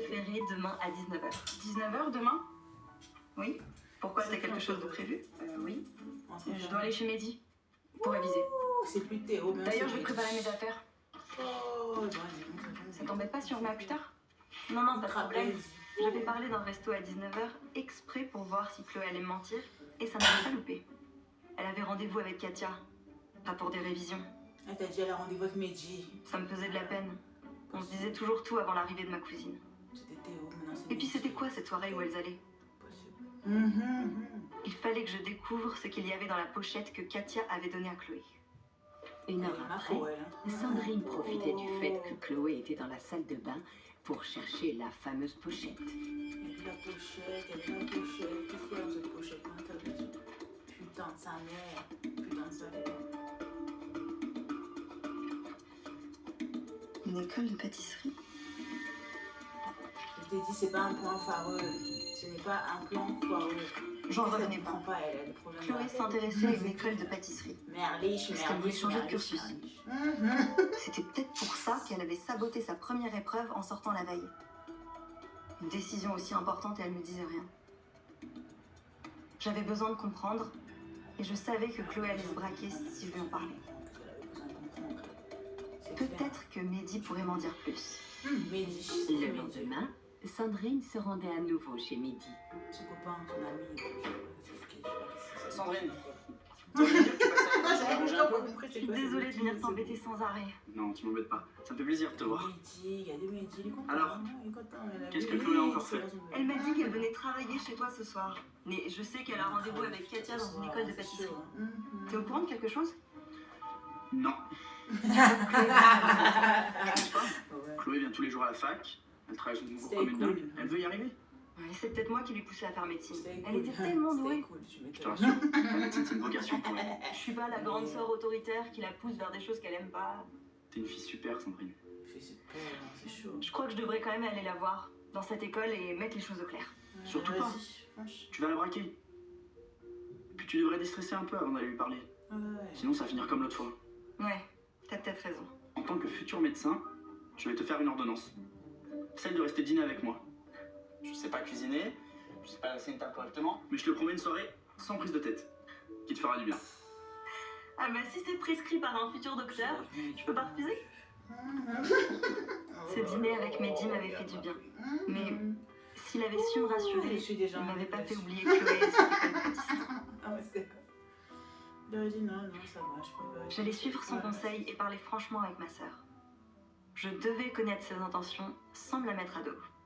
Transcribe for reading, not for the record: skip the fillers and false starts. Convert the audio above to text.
préféré demain à 19h. 19h demain? Oui? Pourquoi, t'as quelque chose de prévu? Oui. Je dois aller chez Mehdi pour réviser. Oh, c'est plus Théo. D'ailleurs, je vais préparer mes affaires. Oh, Ça t'embête pas si on remet à plus tard? Non, non, pas de problème. J'avais parlé d'un resto à 19h exprès pour voir si Chloé allait me mentir et ça n'avait pas loupé. Elle avait rendez-vous avec Katia, pas pour des révisions. Elle t'a dit elle a rendez-vous avec Mehdi. Ça me faisait de la peine. On se disait toujours tout avant l'arrivée de ma cousine. C'était Théo, maintenant c'est Et puis c'était quoi cette soirée où elles allaient? Possible. Il fallait que je découvre ce qu'il y avait dans la pochette que Katia avait donnée à Chloé. Une heure après, Sandrine profitait du fait que Chloé était dans la salle de bain pour chercher la fameuse pochette. Elle a la pochette, Qu'est-ce qu'il y a dans cette pochette? Putain de sa mère, putain de sa mère. Une école de pâtisserie? Je t'ai dit, c'est pas un plan foireux. Ce n'est pas un plan foireux. J'en revenais pas. pas, elle a des problèmes. Chloé s'intéressait à une école de pâtisserie. Merliche, Parce qu'elle voulait changer de cursus. merliche. C'était peut-être pour ça qu'elle avait saboté sa première épreuve en sortant la veille. Une décision aussi importante et elle me disait rien. J'avais besoin de comprendre et je savais que Chloé allait se braquer si je lui en parlais. Peut-être que Mehdi pourrait m'en dire plus. Mehdi. Le lendemain, Sandrine se rendait à nouveau chez Mehdi. Son copain, son ami. Sandrine. Je suis désolée de venir t'embêter sans arrêt. Non, tu m'embêtes pas. Ça me fait plaisir de te voir. Mehdi, regardez Mehdi, il est content. Alors, il est content, elle a qu'est-ce vu, que Chloé a encore fait? Elle m'a dit qu'elle venait travailler chez toi ce soir. Mais je sais qu'elle a rendez-vous avec Katia dans une école de pâtisserie. T'es au courant de quelque chose? Non. Chloé, Chloé vient tous les jours à la fac. Elle travaille son concours C'était comme une cool. dingue. Elle veut y arriver. ouais, c'est peut-être moi qui lui poussais à faire médecine. C'était Elle cool. était tellement douée. C'était cool, tu Je te m'étonnes. rassure. La médecine, c'est une vocation pour elle. Je suis pas la grande sœur autoritaire qui la pousse vers des choses qu'elle aime pas. T'es une fille super, Sandrine. C'est peur, hein, c'est chaud. Je crois que je devrais quand même aller la voir dans cette école et mettre les choses au clair. Surtout pas. Vas-y, franche. Tu vas la braquer. Puis tu devrais déstresser un peu avant d'aller lui parler. Ouais. Sinon, ça va finir comme l'autre fois. Ouais, t'as peut-être raison. En tant que futur médecin, je vais te faire une ordonnance. Celle de rester dîner avec moi. Je sais pas cuisiner, je sais pas laisser une table correctement, mais je te promets une soirée sans prise de tête, qui te fera du bien. Ah bah si c'est prescrit par un futur docteur, je peux pas refuser. Ce dîner avec Mehdi m'avait fait du bien. Mais s'il avait su me rassurer, il m'avait pas fait oublier Chloé et cette école de pâtisserie. Ah ouais, c'est... J'aurais dit non, ça va, je peux pas. J'allais suivre son conseil et parler franchement avec ma sœur. Je devais connaître ses intentions sans me la mettre à dos.